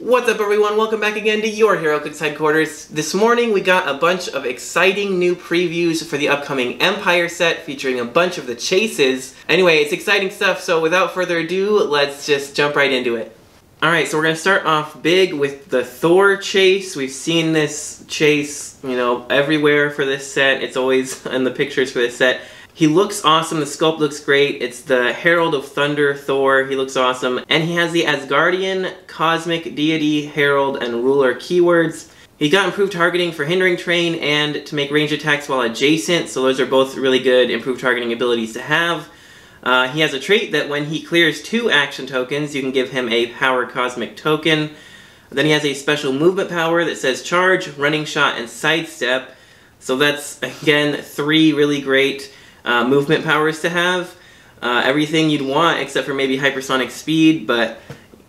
What's up everyone, welcome back again to your Heroclix headquarters. This morning we got a bunch of exciting new previews for the upcoming Empyre set featuring a bunch of the chases. Anyway, it's exciting stuff, so without further ado, let's just jump right into it. Alright, so we're going to start off big with the THOR chase. We've seen this chase, everywhere for this set. It's always in the pictures for this set. He looks awesome, the sculpt looks great. It's the Herald of Thunder Thor, he looks awesome. And he has the Asgardian, Cosmic, Deity, Herald, and Ruler keywords. He got improved targeting for hindering terrain and to make range attacks while adjacent, so those are both really good improved targeting abilities to have. He has a trait that when he clears 2 action tokens, you can give him a Power Cosmic token. Then he has a special movement power that says Charge, Running Shot, and Sidestep. So that's, again, 3 really great movement powers to have. Everything you'd want except for maybe hypersonic speed, but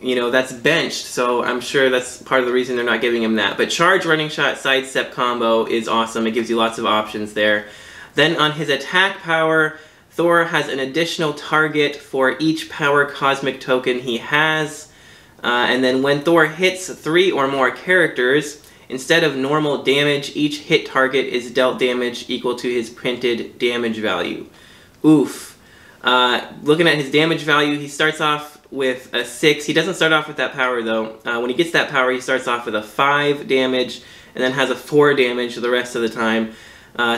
that's benched, so I'm sure that's part of the reason they're not giving him that. But Charge, Running Shot, Sidestep combo is awesome. It gives you lots of options there. Then on his attack power, Thor has an additional target for each Power Cosmic token he has. And then when Thor hits 3 or more characters, instead of normal damage, each hit target is dealt damage equal to his printed damage value. Oof. Looking at his damage value, he starts off with a 6. He doesn't start off with that power though. When he gets that power, he starts off with a 5 damage and then has a 4 damage the rest of the time.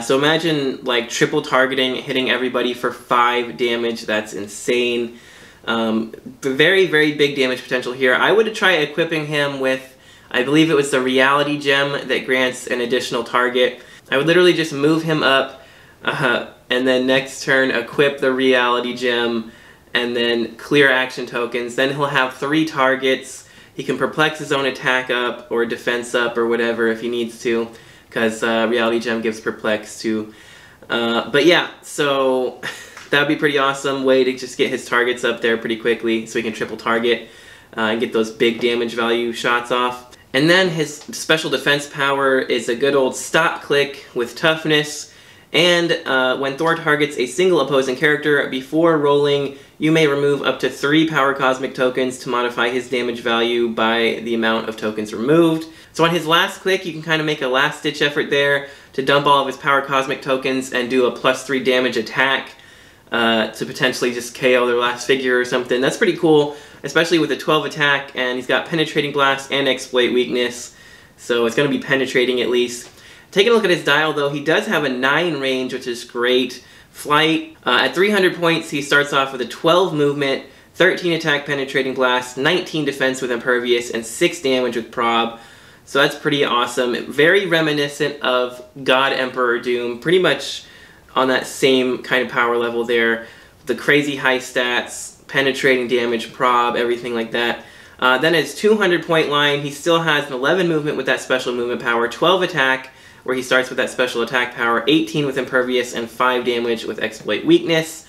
So imagine like triple targeting, hitting everybody for 5 damage. That's insane. Very, very big damage potential here. I would try equipping him with, I believe it was the Reality Gem that grants an additional target. I would literally just move him up and then next turn equip the Reality Gem and then clear action tokens. Then he'll have 3 targets. He can perplex his own attack up or defense up or whatever if he needs to, because Reality Gem gives perplex too. But yeah, so that would be pretty awesome way to just get his targets up there pretty quickly so he can triple target and get those big damage value shots off. And then his special defense power is a good old stop click with toughness. And when Thor targets a single opposing character before rolling, you may remove up to 3 Power Cosmic tokens to modify his damage value by the amount of tokens removed. So on his last click, you can kind of make a last-ditch effort there to dump all of his Power Cosmic tokens and do a +3 damage attack to potentially just KO their last figure or something. That's pretty cool, especially with a 12 attack, and he's got Penetrating Blast and Exploit Weakness, so it's going to be penetrating at least. Taking a look at his dial though, he does have a 9 range, which is great. Flight, at 300 points, he starts off with a 12 movement, 13 attack Penetrating Blast, 19 defense with Impervious, and 6 damage with Prob. So that's pretty awesome. Very reminiscent of God Emperor Doom, pretty much on that same kind of power level there. The crazy high stats, penetrating damage, prob, everything like that. Then his 200 point line, he still has an 11 movement with that special movement power, 12 attack, where he starts with that special attack power, 18 with Impervious, and 5 damage with Exploit Weakness.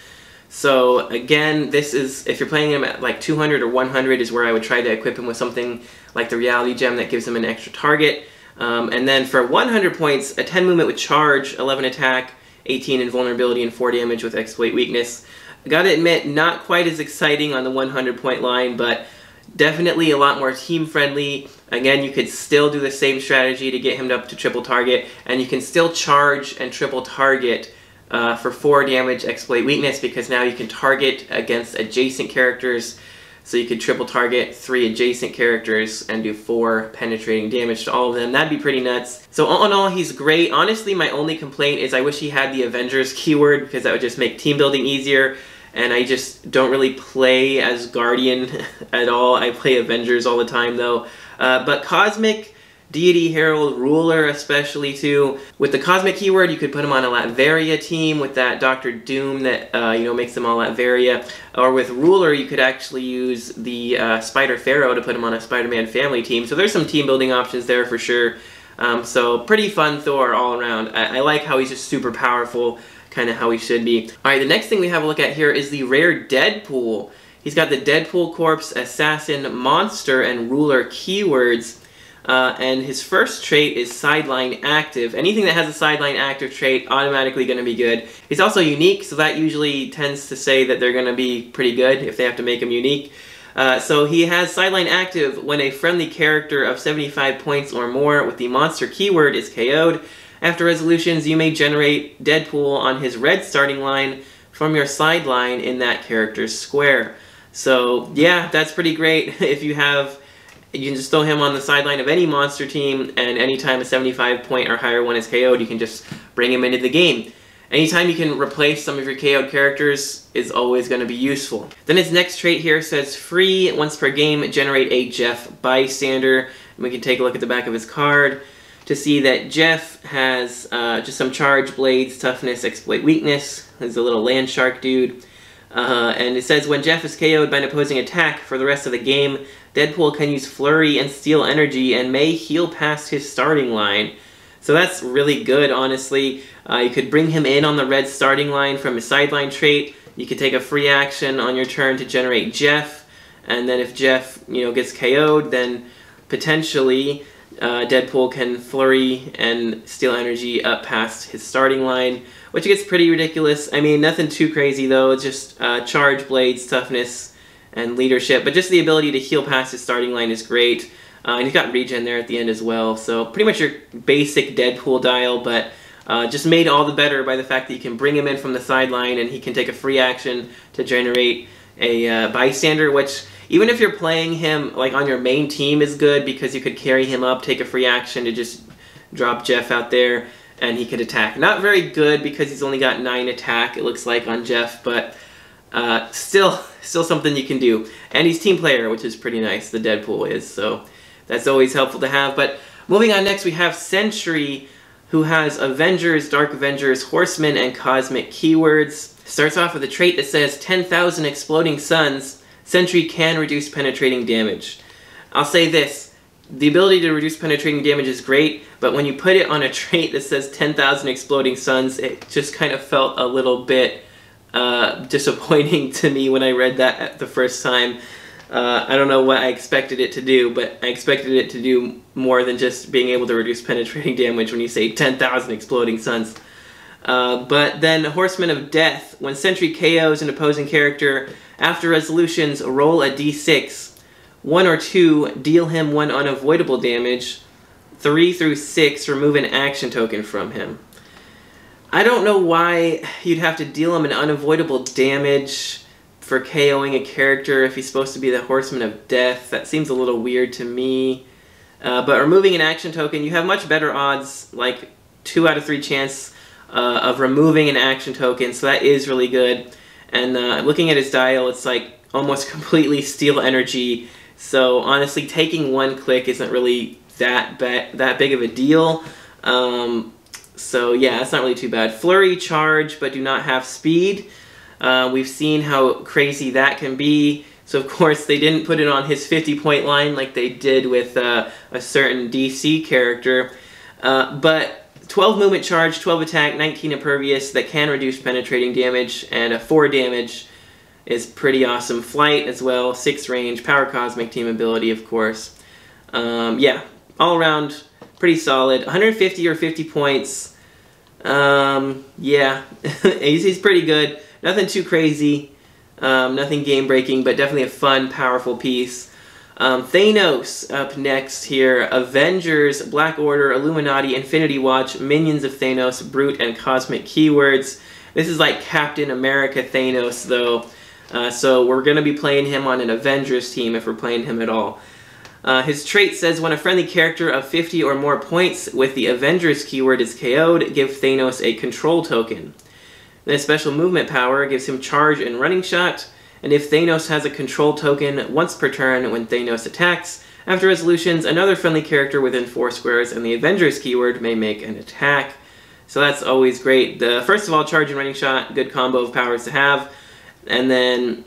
So again, this is, if you're playing him at like 200 or 100 is where I would try to equip him with something like the Reality Gem that gives him an extra target. And then for 100 points, a 10 movement with Charge, 11 attack, 18 invulnerability, and 4 damage with Exploit Weakness. I gotta admit, not quite as exciting on the 100 point line, but definitely a lot more team friendly. Again, you could still do the same strategy to get him up to triple target, and you can still charge and triple target for 4 damage Exploit Weakness, because now you can target against adjacent characters. So you could triple target 3 adjacent characters and do 4 penetrating damage to all of them. That'd be pretty nuts. So all in all, he's great. Honestly, my only complaint is I wish he had the Avengers keyword, because that would just make team building easier. And I just don't really play as Guardian at all. I play Avengers all the time though. But Cosmic, Deity, Herald, Ruler especially too. With the Cosmic keyword, you could put him on a Latveria team with that Dr. Doom that makes them all Latveria. Or with Ruler, you could actually use the Spider Pharaoh to put him on a Spider-Man family team. So there's some team building options there for sure. So pretty fun Thor all around. I like how he's just super powerful, kind of how he should be. Alright, the next thing we have a look at here is the rare DEADPOOL. He's got the Deadpool Corpse, Assassin, Monster, and Ruler keywords. And his first trait is Sideline Active. Anything that has a Sideline Active trait, automatically going to be good. He's also unique, so that usually tends to say that they're going to be pretty good if they have to make him unique. So he has sideline active when a friendly character of 75 points or more with the monster keyword is KO'd. After resolutions, you may generate Deadpool on his red starting line from your sideline in that character's square. So yeah, that's pretty great. If you have, you can just throw him on the sideline of any monster team, and anytime a 75 point or higher one is KO'd, you can just bring him into the game. Anytime you can replace some of your KO'd characters is always going to be useful. Then his next trait here says free, once per game, generate a Jeff bystander. And we can take a look at the back of his card to see that Jeff has just some charge, blades, toughness, exploit, weakness. He's a little land shark dude. And it says when Jeff is KO'd by an opposing attack for the rest of the game, Deadpool can use flurry and steal energy and may heal past his starting line. So that's really good, honestly. You could bring him in on the red starting line from his sideline trait. You could take a free action on your turn to generate Jeff, and then if Jeff, gets KO'd, then potentially Deadpool can flurry and steal energy up past his starting line, which gets pretty ridiculous. I mean, nothing too crazy though. It's just charge, blades, toughness, and leadership. But just the ability to heal past his starting line is great. And he's got regen there at the end as well. So pretty much your basic Deadpool dial, but just made all the better by the fact that you can bring him in from the sideline and he can take a free action to generate a bystander, which even if you're playing him like on your main team is good because you could carry him up, take a free action to just drop Jeff out there and he could attack. Not very good because he's only got 9 attack, it looks like, on Jeff, but still something you can do. And he's team player, which is pretty nice, the Deadpool is, so that's always helpful to have. But moving on, next we have Sentry, who has Avengers, Dark Avengers, Horsemen, and Cosmic keywords. Starts off with a trait that says 10,000 exploding suns. Sentry can reduce penetrating damage. I'll say this, the ability to reduce penetrating damage is great, but when you put it on a trait that says 10,000 exploding suns, it just kind of felt a little bit disappointing to me when I read that the first time. I don't know what I expected it to do, but I expected it to do more than just being able to reduce penetrating damage when you say 10,000 exploding suns. But then Horsemen of Death. When Sentry KOs an opposing character, after resolutions, roll a d6. 1 or 2, deal him 1 unavoidable damage. 3 through 6, remove an action token from him. I don't know why you'd have to deal him an unavoidable damage for KOing a character if he's supposed to be the Horseman of Death. That seems a little weird to me. But removing an action token, you have much better odds, like 2 out of 3 chance of removing an action token, so that is really good. And looking at his dial, it's like almost completely steal energy. So honestly, taking 1 click isn't really that big of a deal. So yeah, it's not really too bad. Flurry, charge, but do not have speed. We've seen how crazy that can be. So of course they didn't put it on his 50-point line like they did with a certain DC character. But 12 movement charge, 12 attack, 19 impervious that can reduce penetrating damage, and a 4 damage is pretty awesome. Flight as well, 6 range, power cosmic team ability of course. Yeah, all around pretty solid. 150 or 50 points. Yeah, he's pretty good. Nothing too crazy, nothing game-breaking, but definitely a fun, powerful piece. Thanos up next here. Avengers, Black Order, Illuminati, Infinity Watch, Minions of Thanos, Brute, and Cosmic keywords. This is like Captain America Thanos, though. So we're going to be playing him on an Avengers team if we're playing him at all. His trait says when a friendly character of 50 or more points with the Avengers keyword is KO'd, give Thanos a control token. Then a special movement power gives him charge and running shot, and if Thanos has a control token once per turn when Thanos attacks, after resolutions, another friendly character within 4 squares and the Avengers keyword may make an attack. So that's always great. First of all, charge and running shot, good combo of powers to have. And then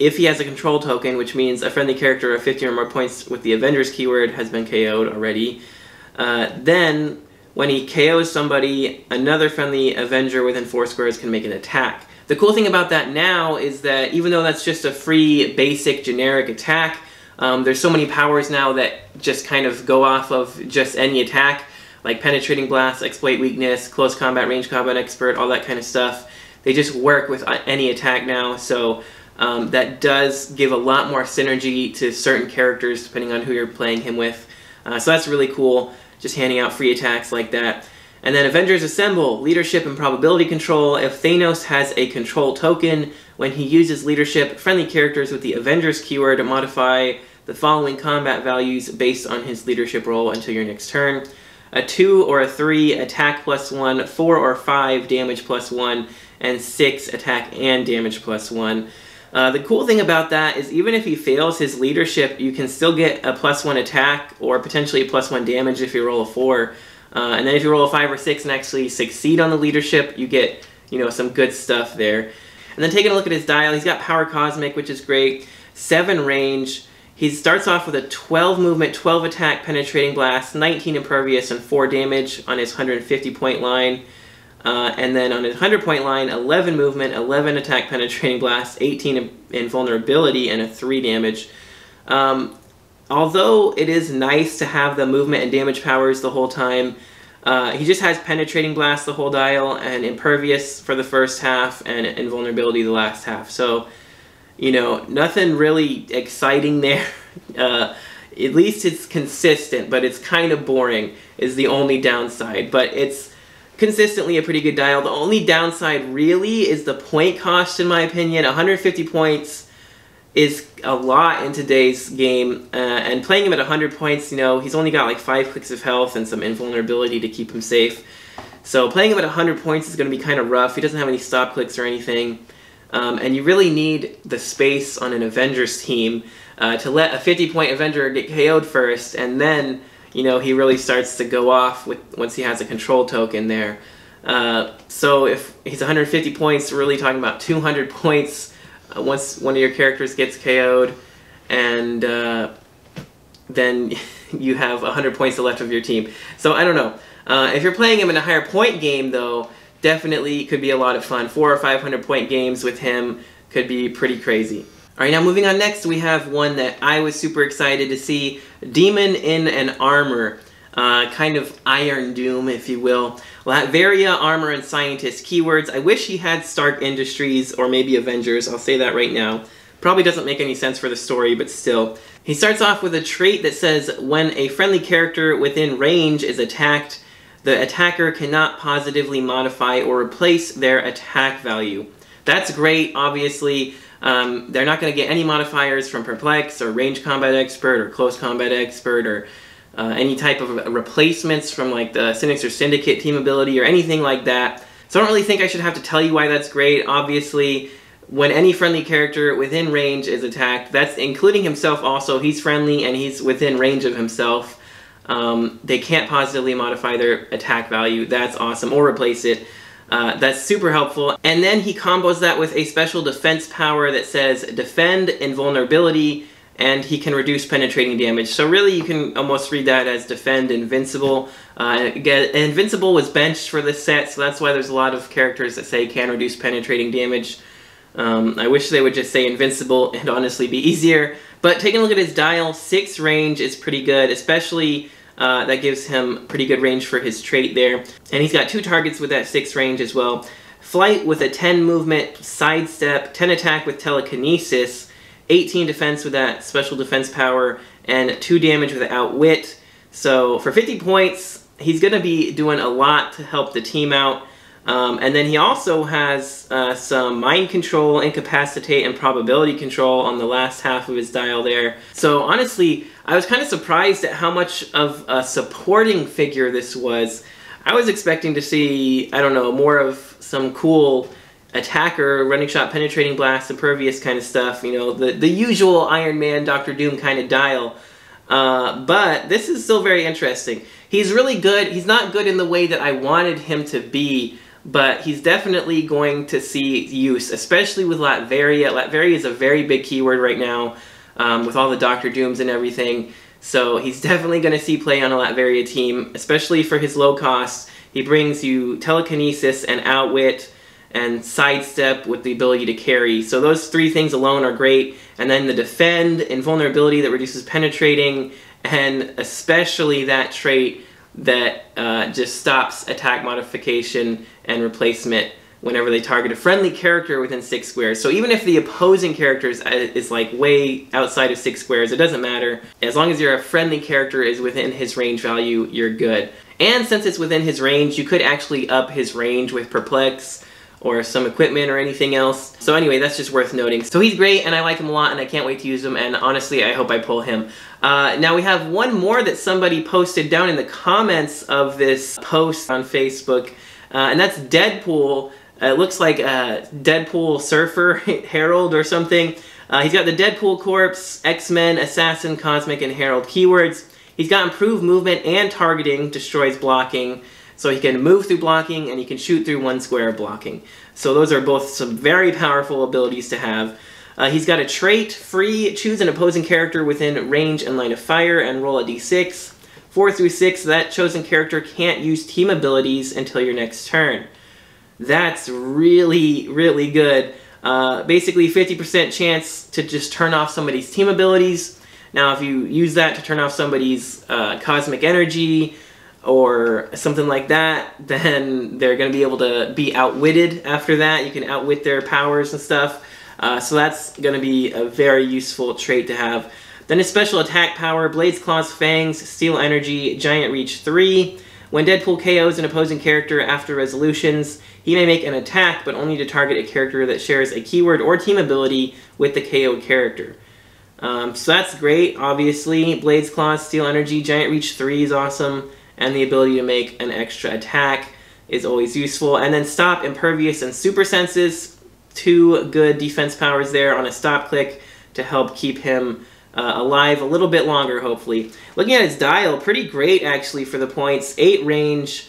if he has a control token, which means a friendly character of 50 or more points with the Avengers keyword has been KO'd already, then when he KOs somebody, another friendly Avenger within 4 squares can make an attack. The cool thing about that now is that even though that's just a free, basic, generic attack, there's so many powers now that just kind of go off of just any attack, like Penetrating Blast, Exploit Weakness, Close Combat, Range Combat Expert, all that kind of stuff. They just work with any attack now, so that does give a lot more synergy to certain characters depending on who you're playing him with. So that's really cool, just handing out free attacks like that. And then Avengers Assemble, Leadership and Probability Control. If Thanos has a control token, when he uses leadership, friendly characters with the Avengers keyword modify the following combat values based on his leadership role until your next turn. A 2 or a 3 attack +1, 4 or 5 damage +1, and 6 attack and damage +1. The cool thing about that is even if he fails his leadership, you can still get a +1 attack or potentially a +1 damage if you roll a 4. And then if you roll a 5 or 6 and actually succeed on the leadership, you get, you know, some good stuff there. And then taking a look at his dial, he's got Power Cosmic, which is great, 7 range. He starts off with a 12 movement, 12 attack, penetrating blast, 19 impervious, and 4 damage on his 150 point line. And then on his 100 point line, 11 movement, 11 attack, penetrating blast, 18 invulnerability, and a 3 damage. Although it is nice to have the movement and damage powers the whole time, he just has penetrating blast the whole dial, and impervious for the first half, and invulnerability the last half. So, you know, nothing really exciting there. At least it's consistent, but it's kind of boring is the only downside. But it's consistently a pretty good dial. The only downside really is the point cost, in my opinion. 150 points is a lot in today's game, and playing him at 100 points, you know, he's only got like 5 clicks of health and some invulnerability to keep him safe. So playing him at 100 points is going to be kind of rough. He doesn't have any stop clicks or anything. And you really need the space on an Avengers team to let a 50-point Avenger get KO'd first, and then, you know, he really starts to go off once he has a control token there. So if he's 150 points, we're really talking about 200 points once one of your characters gets KO'd, and then you have 100 points left of your team. So I don't know. If you're playing him in a higher point game, though, definitely could be a lot of fun. 400 or 500 point games with him could be pretty crazy. Alright, now moving on next, we have one that I was super excited to see. Demon in an Armor. Kind of Iron Doom, if you will. Latveria, Armor, and Scientist keywords. I wish he had Stark Industries or maybe Avengers. I'll say that right now. Probably doesn't make any sense for the story, but still. He starts off with a trait that says, when a friendly character within range is attacked, the attacker cannot positively modify or replace their attack value. That's great, obviously. They're not going to get any modifiers from Perplex or Range Combat Expert or Close Combat Expert or any type of replacements from like the Sinister Syndicate team ability or anything like that. So I don't really think I should have to tell you why that's great. Obviously, when any friendly character within range is attacked, that's including himself also. He's friendly and he's within range of himself. They can't positively modify their attack value. That's awesome. Or replace it. That's super helpful. And then he combos that with a special defense power that says Defend Invulnerability, and he can reduce penetrating damage. So really you can almost read that as Defend Invincible. Again, Invincible was benched for this set, so that's why there's a lot of characters that say can reduce penetrating damage. I wish they would just say Invincible and honestly be easier. But taking a look at his dial, 6 range is pretty good, especially that gives him pretty good range for his trait there. And he's got 2 targets with that 6 range as well. Flight with a 10 movement, sidestep, 10 attack with telekinesis, 18 defense with that special defense power, and 2 damage with outwit. So for 50 points, he's going to be doing a lot to help the team out. And then he also has some mind control, incapacitate, and probability control on the last half of his dial there. So honestly, I was kind of surprised at how much of a supporting figure this was. I was expecting to see, I don't know, more of some cool attacker, running shot, penetrating blast, impervious kind of stuff. You know, the usual Iron Man, Dr. Doom kind of dial. But this is still very interesting. He's really good. He's not good in the way that I wanted him to be, but he's definitely going to see use, especially with Latveria. Latveria is a very big keyword right now, with all the Dr. Dooms and everything. So he's definitely going to see play on a Latveria team, especially for his low cost. He brings you telekinesis and outwit and sidestep with the ability to carry. So those 3 things alone are great. And then the defend, invulnerability that reduces penetrating, and especially that trait that just stops attack modification and replacement whenever they target a friendly character within 6 squares. So even if the opposing character is like way outside of 6 squares, it doesn't matter. As long as a friendly character is within his range value, you're good. And since it's within his range, you could actually up his range with Perplex or some equipment or anything else. So anyway, that's just worth noting. So he's great, and I like him a lot, and I can't wait to use him, and honestly, I hope I pull him. Now we have one more that somebody posted down in the comments of this post on Facebook, and that's Deadpool. It looks like Deadpool Surfer Herald or something. He's got the Deadpool Corpse, X-Men, Assassin, Cosmic, and Herald keywords. He's got improved movement and targeting, destroys blocking. So he can move through blocking, and he can shoot through 1 square of blocking. So those are both some very powerful abilities to have. He's got a trait, free, choose an opposing character within range and line of fire, and roll a d6. 4 through 6, that chosen character can't use team abilities until your next turn. That's really, really good. Basically 50% chance to just turn off somebody's team abilities. Now if you use that to turn off somebody's cosmic energy, or something like that, then they're going to be able to be outwitted after that. You can outwit their powers and stuff. So that's going to be a very useful trait to have. Then his special attack power, Blades, Claws, Fangs, Steel Energy, Giant Reach 3. When Deadpool KOs an opposing character after resolutions, he may make an attack, but only to target a character that shares a keyword or team ability with the KO'd character. So that's great, obviously. Blades, Claws, Steel Energy, Giant Reach 3 is awesome. And the ability to make an extra attack is always useful. And then Stop, Impervious, and Super Senses. 2 good defense powers there on a stop click to help keep him alive a little bit longer, hopefully. Looking at his dial, pretty great actually for the points. 8 range,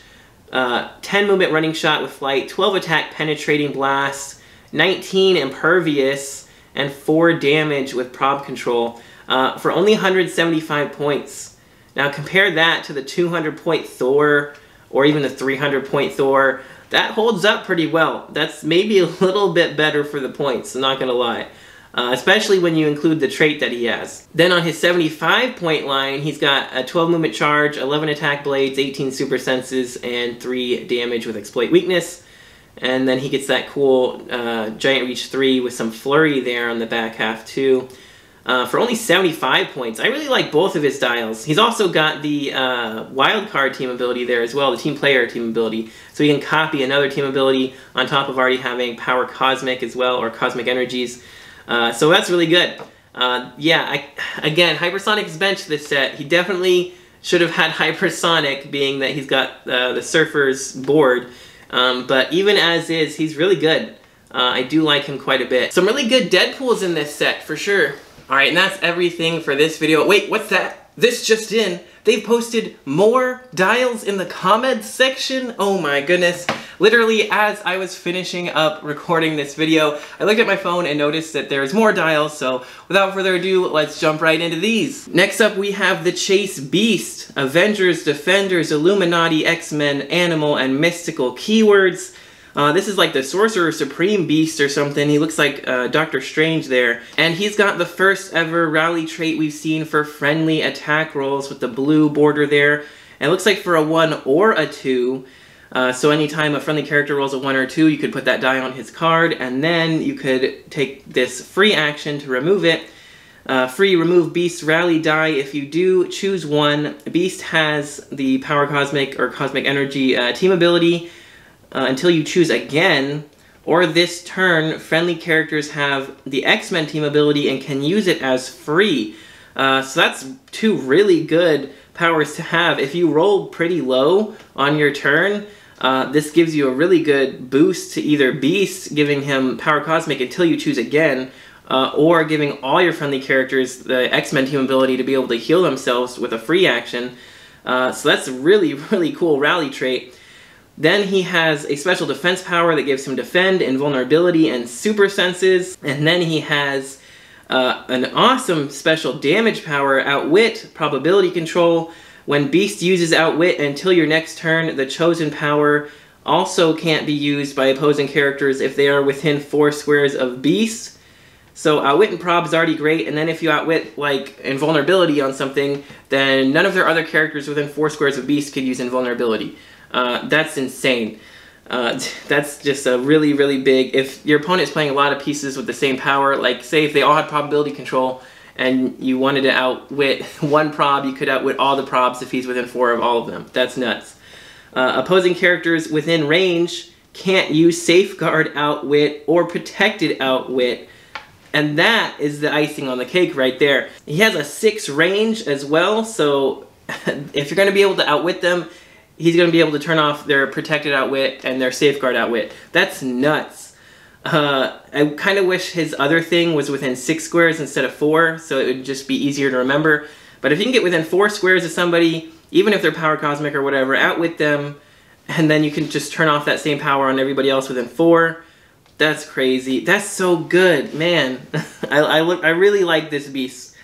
10 movement running shot with flight, 12 attack penetrating blast, 19 impervious, and 4 damage with prob control for only 175 points. Now compare that to the 200-point THOR, or even the 300-point THOR. That holds up pretty well. That's maybe a little bit better for the points, I'm not going to lie. Especially when you include the trait that he has. Then on his 75-point line, he's got a 12 movement charge, 11 attack blades, 18 super senses, and 3 damage with exploit weakness. And then he gets that cool Giant Reach 3 with some flurry there on the back half too. For only 75 points. I really like both of his dials. He's also got the wildcard team ability there as well, the team player team ability. So he can copy another team ability on top of already having Power Cosmic as well, or Cosmic Energies. So that's really good. Yeah, again, Hypersonic is benched this set. He definitely should have had Hypersonic, being that he's got the Surfer's board. But even as is, he's really good. I do like him quite a bit. Some really good Deadpools in this set, for sure. Alright, and that's everything for this video. Wait, what's that? This just in. They've posted more dials in the comments section. Oh my goodness. Literally, as I was finishing up recording this video, I looked at my phone and noticed that there's more dials, so without further ado, let's jump right into these. Next up, we have the Chase Beast. Avengers, Defenders, Illuminati, X-Men, Animal, and Mystical keywords. This is like the Sorcerer Supreme Beast or something. He looks like Doctor Strange there. And he's got the first ever rally trait we've seen for friendly attack rolls with the blue border there. And it looks like for a 1 or a 2. So anytime a friendly character rolls a 1 or 2, you could put that die on his card, and then you could take this free action to remove it. Free, remove Beast's rally die. If you do, choose 1. Beast has the Power Cosmic or Cosmic Energy team ability. Until you choose again, or this turn, friendly characters have the X-Men team ability and can use it as free. So that's 2 really good powers to have. If you roll pretty low on your turn, this gives you a really good boost to either Beast, giving him Power Cosmic until you choose again, or giving all your friendly characters the X-Men team ability to be able to heal themselves with a free action. So that's a really, really cool rally trait. Then he has a special defense power that gives him Defend, Invulnerability, and Super Senses. And then he has an awesome special damage power, Outwit, Probability Control. When Beast uses Outwit until your next turn, the chosen power also can't be used by opposing characters if they are within 4 squares of Beast. So Outwit and Prob is already great, and then if you Outwit, like, Invulnerability on something, then none of their other characters within 4 squares of Beast could use Invulnerability. That's insane. That's just a really, really big. If your opponent's playing a lot of pieces with the same power, like say if they all had probability control and you wanted to outwit one prob, you could outwit all the probs if he's within 4 of all of them. That's nuts. Opposing characters within range can't use Safeguard Outwit or Protected Outwit, and that is the icing on the cake right there. He has a 6 range as well, so if you're going to be able to outwit them, he's going to be able to turn off their Protected Outwit and their Safeguard Outwit. That's nuts. I kind of wish his other thing was within 6 squares instead of 4, so it would just be easier to remember. But if you can get within 4 squares of somebody, even if they're Power Cosmic or whatever, outwit them, and then you can just turn off that same power on everybody else within 4. That's crazy. That's so good, man. I really like this beast.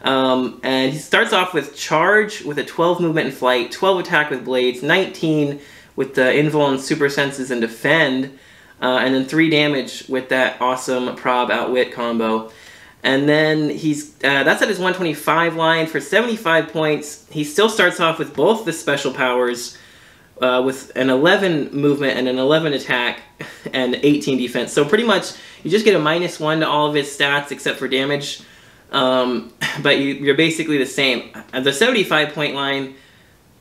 And he starts off with Charge with a 12 movement and flight, 12 attack with blades, 19 with the invul and super senses and defend, and then 3 damage with that awesome prob outwit combo. And then he's that's at his 125 line for 75 points. He still starts off with both the special powers, with an 11 movement and an 11 attack and 18 defense. So pretty much you just get a -1 to all of his stats except for damage. But you're basically the same. At the 75 point line,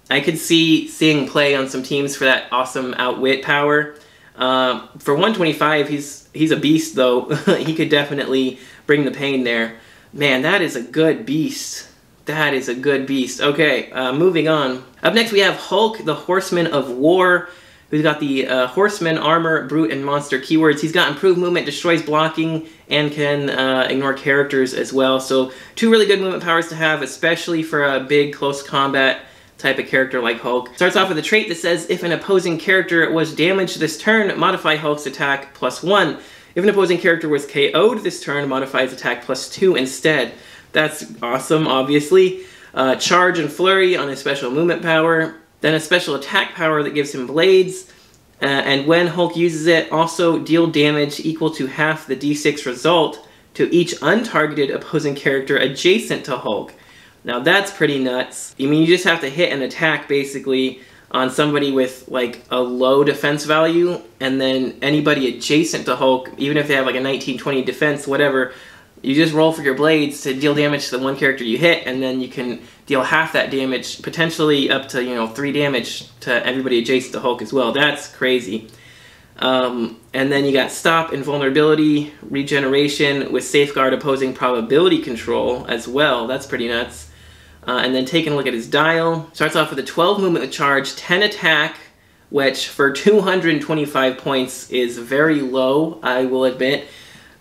I could see seeing play on some teams for that awesome outwit power. For 125, he's a beast though. He could definitely bring the pain there. Man, that is a good beast. That is a good beast. Okay, moving on. Up next we have Hulk, the Horseman of War, who's got the Horseman, Armor, Brute, and Monster keywords. He's got improved movement, destroys blocking, and can ignore characters as well. So 2 really good movement powers to have, especially for a big close combat type of character like Hulk. Starts off with a trait that says, if an opposing character was damaged this turn, modify Hulk's attack +1. If an opposing character was KO'd this turn, modify his attack +2 instead. That's awesome, obviously. Charge and Flurry on his special movement power. Then a special attack power that gives him blades. And when Hulk uses it, also deal damage equal to half the d6 result to each untargeted opposing character adjacent to Hulk. Now that's pretty nuts. I mean, you just have to hit an attack, basically, on somebody with, like, a low defense value, and then anybody adjacent to Hulk, even if they have, like, a 19-20 defense, whatever, you just roll for your blades to deal damage to the one character you hit, and then you can deal half that damage, potentially up to, 3 damage to everybody adjacent to Hulk as well. That's crazy. And then you got Stop, Invulnerability, Regeneration with Safeguard opposing probability control as well. That's pretty nuts. And then taking a look at his dial. Starts off with a 12 movement with charge, 10 attack, which for 225 points is very low, I will admit.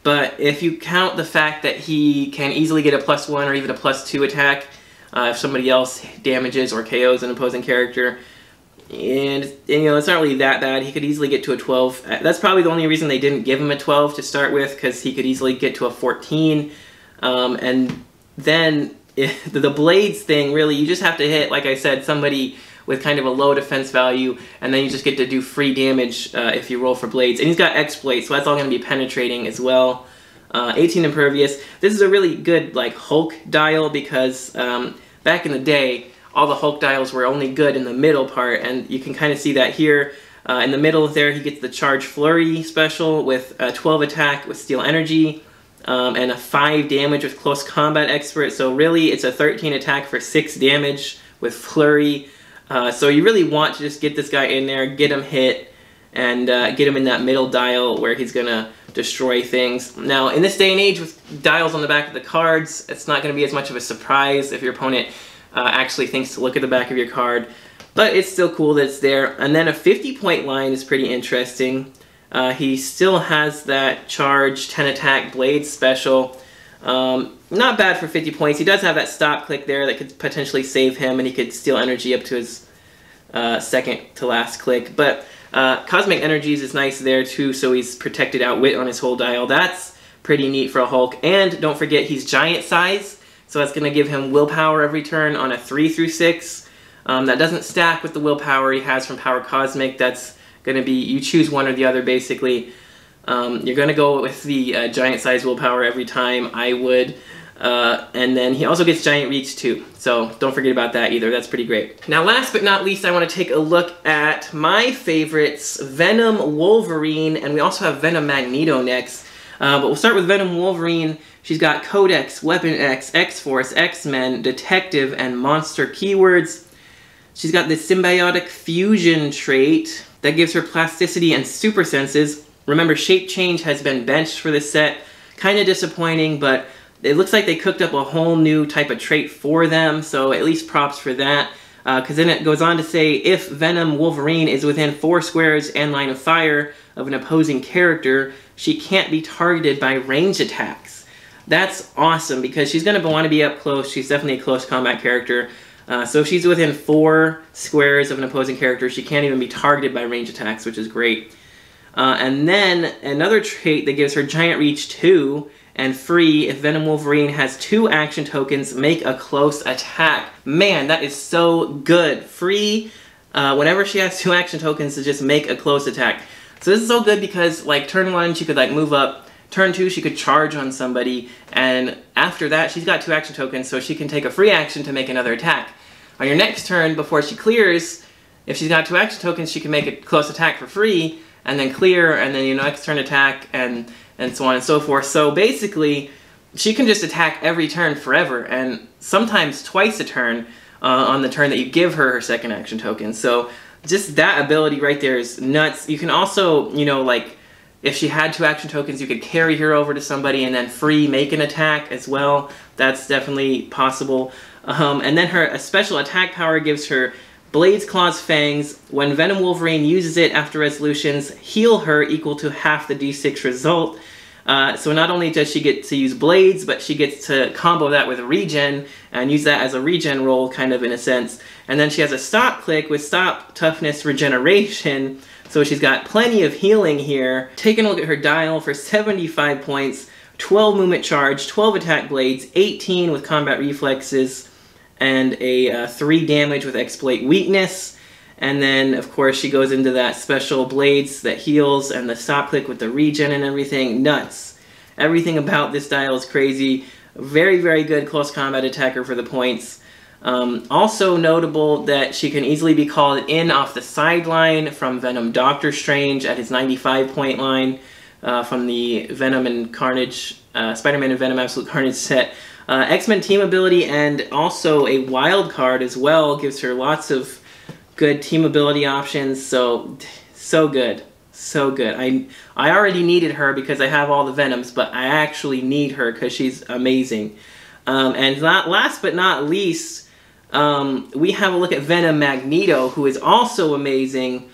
But if you count the fact that he can easily get a +1 or even a +2 attack if somebody else damages or KOs an opposing character, and it's not really that bad. He could easily get to a 12. That's probably the only reason they didn't give him a 12 to start with, because he could easily get to a 14. And then the blades thing, really, you just have to hit, like I said, somebody with kind of a low defense value, and then you just get to do free damage if you roll for blades. And he's got exploit, so that's all going to be penetrating as well. 18 impervious. This is a really good Hulk dial, because back in the day, all the Hulk dials were only good in the middle part, and you can kind of see that here. In the middle there, he gets the Charge Flurry special with a 12 attack with Steel Energy, and a 5 damage with Close Combat Expert. So really, it's a 13 attack for 6 damage with Flurry. So you really want to just get this guy in there, get him hit, and get him in that middle dial where he's going to destroy things. Now, in this day and age with dials on the back of the cards, it's not going to be as much of a surprise if your opponent actually thinks to look at the back of your card. But it's still cool that it's there. And then a 50-point line is pretty interesting. He still has that Charge, 10 attack, Blade special. Not bad for 50 points. He does have that stop click there that could potentially save him, and he could steal energy up to his second to last click. But Cosmic Energies is nice there too, so he's protected outwit on his whole dial. That's pretty neat for a Hulk. And don't forget, he's giant size, so that's going to give him willpower every turn on a 3 through 6. That doesn't stack with the willpower he has from Power Cosmic. That's going to be, you choose one or the other basically. You're going to go with the giant size willpower every time, I would. And then he also gets Giant Reach too, so don't forget about that either. That's pretty great. Now last but not least, I want to take a look at my favorites, Venom, Wolverine, and we also have Venom Magneto next. But we'll start with Venom Wolverine. She's got Codex, Weapon X, X-Force, X-Men, Detective, and Monster keywords. She's got the Symbiotic Fusion trait that gives her plasticity and super senses. Remember, Shape Change has been benched for this set. Kind of disappointing, but it looks like they cooked up a whole new type of trait for them, so at least props for that. Because then it goes on to say, if Venom Wolverine is within 4 squares and line of fire of an opposing character, she can't be targeted by range attacks. That's awesome, because she's going to want to be up close. She's definitely a close combat character. So if she's within 4 squares of an opposing character, she can't even be targeted by range attacks, which is great. And then another trait that gives her Giant Reach 2 and free if Venom Wolverine has 2 action tokens, make a close attack. Man, that is so good. Free whenever she has 2 action tokens to just make a close attack. So this is so good because like turn 1 she could like move up, turn 2 she could charge on somebody, and after that she's got 2 action tokens, so she can take a free action to make another attack. On your next turn, before she clears, if she's got 2 action tokens, she can make a close attack for free, and then clear, and then next turn attack, and so on and so forth. So basically, she can just attack every turn forever, and sometimes twice a turn on the turn that you give her her second action token. So just that ability right there is nuts. You can also, like, if she had 2 action tokens, you could carry her over to somebody and then free make an attack as well. That's definitely possible. And then her special attack power gives her Blades, Claws, Fangs. When Venom Wolverine uses it after resolutions, heal her equal to half the d6 result. So not only does she get to use Blades, but she gets to combo that with Regen and use that as a regen roll, kind of in a sense. And then she has a Stop Click with Stop, Toughness, Regeneration. So she's got plenty of healing here. Taking a look at her dial for 75 points, 12 movement charge, 12 attack blades, 18 with combat reflexes, and a 3 damage with exploit weakness. And then, of course, she goes into that special blades that heals and the stop click with the regen and everything. Nuts. Everything about this dial is crazy. Very, very good close combat attacker for the points. Also notable that she can easily be called in off the sideline from Venom Doctor Strange at his 95 point line from the Venom and Carnage, Spider-Man and Venom Absolute Carnage set. X-Men team ability and also a wild card as well gives her lots of good team ability options. So good. So good. I already needed her because I have all the Venoms, but I actually need her because she's amazing. And last but not least, we have a look at Venom Magneto, who is also amazing.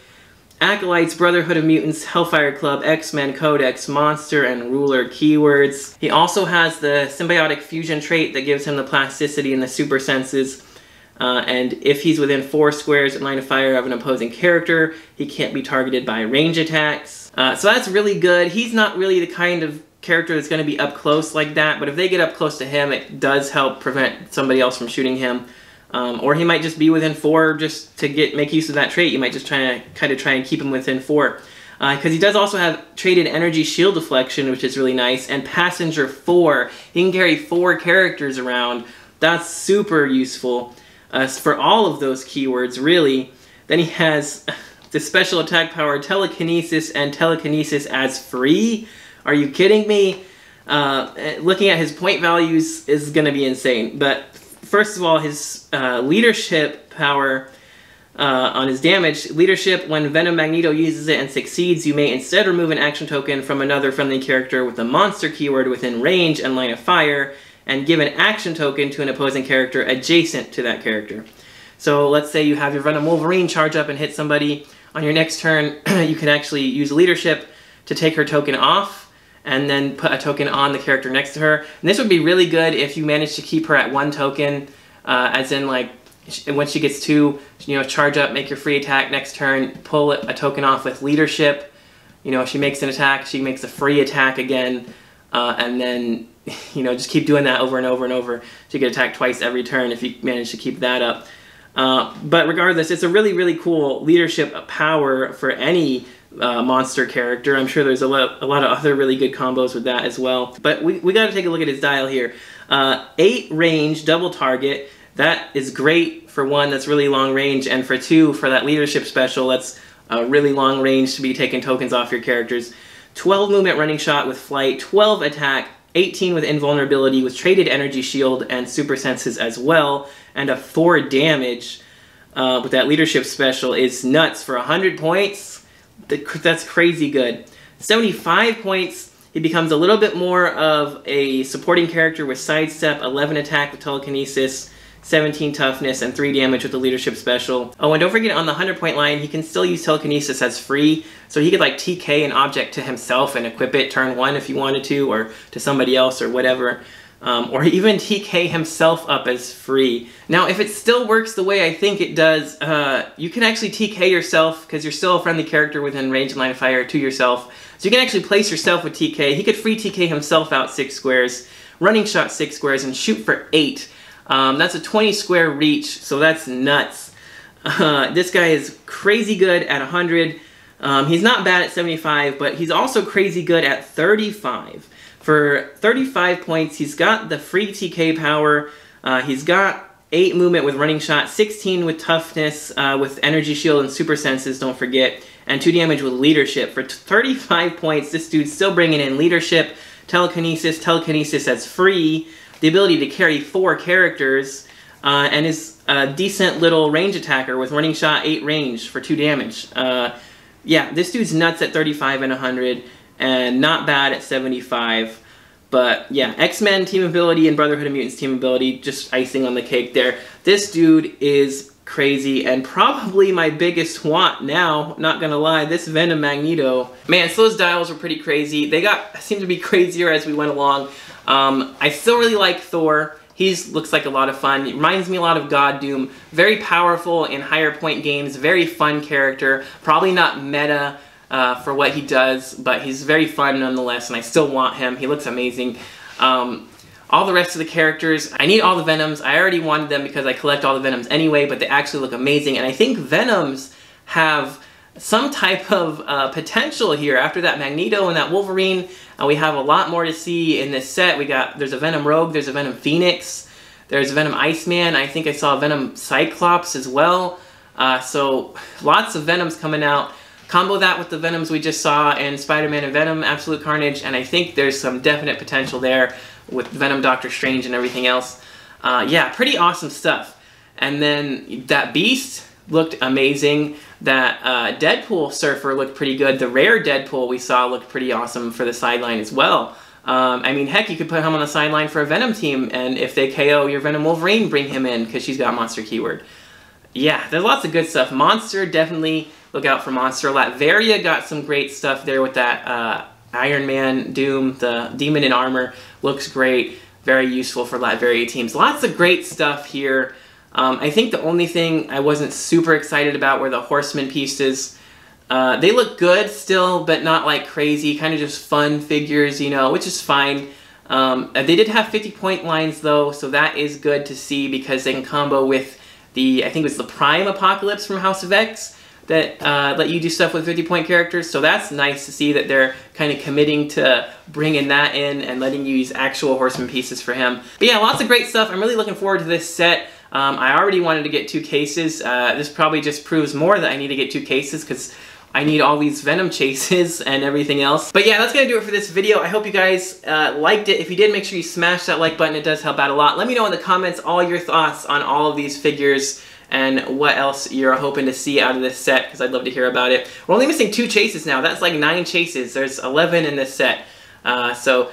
Acolytes, Brotherhood of Mutants, Hellfire Club, X-Men, Codex, Monster, and Ruler keywords. He also has the Symbiotic Fusion trait that gives him the plasticity and the super senses. And if he's within 4 squares in line of fire of an opposing character, he can't be targeted by range attacks. So that's really good. He's not really the kind of character that's going to be up close like that, but if they get up close to him, it does help prevent somebody else from shooting him. Or he might just be within 4 just to make use of that trait. You might just try and keep him within 4. Because he does also have traded energy shield deflection, which is really nice, and passenger 4. He can carry 4 characters around. That's super useful for all of those keywords, really. Then he has the special attack power telekinesis and telekinesis as free. Are you kidding me? Looking at his point values is going to be insane. But first of all, his leadership power on his damage. Leadership, when Venom Magneto uses it and succeeds, you may instead remove an action token from another friendly character with a monster keyword within range and line of fire, and give an action token to an opposing character adjacent to that character. So let's say you have your Venom Wolverine charge up and hit somebody. On your next turn, you can actually use leadership to take her token off, and then put a token on the character next to her. And this would be really good if you manage to keep her at 1 token, as in like, when she gets 2, charge up, make your free attack, next turn, pull a token off with leadership. If she makes an attack, she makes a free attack again, and then, just keep doing that over and over and over. She can attack twice every turn if you manage to keep that up. But regardless, it's a really, really cool leadership power for any monster character. I'm sure there's a lot of other really good combos with that as well. But we got to take a look at his dial here. 8 range, double target. That is great for 1, that's really long range, and for 2, for that leadership special, that's a really long range to be taking tokens off your characters. 12 movement running shot with flight, 12 attack, 18 with invulnerability with traded energy shield and super senses as well, and a 4 damage with that leadership special is nuts for 100 points. That's crazy good. 75 points, he becomes a little bit more of a supporting character with sidestep, 11 attack with telekinesis, 17 toughness, and 3 damage with the leadership special. Oh, and don't forget on the 100-point line, he can still use telekinesis as free, so he could like TK an object to himself and equip it turn 1 if he wanted to, or to somebody else or whatever. Or even TK himself up as free. Now, if it still works the way I think it does, you can actually TK yourself, because you're still a friendly character within range and line of fire to yourself. So you can actually place yourself with TK. He could free TK himself out 6 squares, running shot 6 squares, and shoot for 8. That's a 20 square reach, so that's nuts. This guy is crazy good at 100. He's not bad at 75, but he's also crazy good at 35. For 35 points, he's got the free TK power, he's got 8 movement with running shot, 16 with toughness, with energy shield and super senses, don't forget, and 2 damage with leadership. For 35 points, this dude's still bringing in leadership, telekinesis as free, the ability to carry 4 characters, and is a decent little range attacker with running shot 8 range for 2 damage. Yeah, this dude's nuts at 35 and 100, and not bad at 75. But yeah, X-Men team ability and Brotherhood of Mutants team ability, just icing on the cake there. This dude is crazy, and probably my biggest want now, not gonna lie, this Venom Magneto. Man, so those dials were pretty crazy. They seemed to be crazier as we went along. I still really like Thor. He looks like a lot of fun. He reminds me a lot of God Doom. Very powerful in higher point games, very fun character. Probably not meta for what he does, but he's very fun nonetheless, and I still want him. He looks amazing. All the rest of the characters, I need all the Venoms. I already wanted them because I collect all the Venoms anyway, but they actually look amazing, and I think Venoms have some type of potential here. After that Magneto and that Wolverine, we have a lot more to see in this set. There's a Venom Rogue, there's a Venom Phoenix, there's a Venom Iceman, I think I saw a Venom Cyclops as well. So lots of Venoms coming out. Combo that with the Venoms we just saw in Spider-Man and Venom Absolute Carnage, and I think there's some definite potential there with Venom Doctor Strange and everything else. Yeah, pretty awesome stuff. And then that Beast looked amazing. That Deadpool Surfer looked pretty good. The rare Deadpool we saw looked pretty awesome for the sideline as well. I mean, heck, you could put him on the sideline for a Venom team, and if they KO your Venom Wolverine, bring him in, because she's got Monster keyword. Yeah, there's lots of good stuff. Monster, definitely look out for Monster. Latveria got some great stuff there with that Iron Man Doom, the Demon in Armor. Looks great. Very useful for Latveria teams. Lots of great stuff here. I think the only thing I wasn't super excited about were the Horseman pieces. They look good still, but not like crazy. Kind of just fun figures, you know, which is fine. They did have 50-point lines though, so that is good to see because they can combo with the, I think it was the Prime Apocalypse from House of X that let you do stuff with 50-point characters. So that's nice to see that they're kind of committing to bringing that in and letting you use actual Horseman pieces for him. But yeah, lots of great stuff. I'm really looking forward to this set. I already wanted to get 2 cases. This probably just proves more that I need to get 2 cases because I need all these Venom chases and everything else. But yeah, that's going to do it for this video. I hope you guys liked it. If you did, make sure you smash that like button. It does help out a lot. Let me know in the comments all your thoughts on all of these figures and what else you're hoping to see out of this set, because I'd love to hear about it. We're only missing 2 chases now. That's like 9 chases. There's 11 in this set. So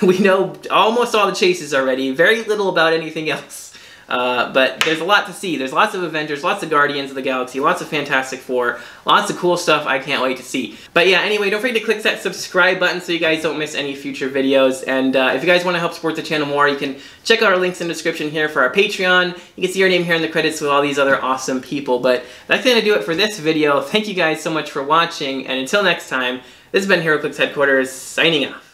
we know almost all the chases already. Very little about anything else. But there's a lot to see. There's lots of Avengers, lots of Guardians of the Galaxy, lots of Fantastic Four, lots of cool stuff I can't wait to see. But yeah, anyway, don't forget to click that subscribe button so you guys don't miss any future videos. And if you guys want to help support the channel more, you can check out our links in the description here for our Patreon. You can see your name here in the credits with all these other awesome people. But that's going to do it for this video. Thank you guys so much for watching, and until next time, this has been Heroclix Headquarters, signing off.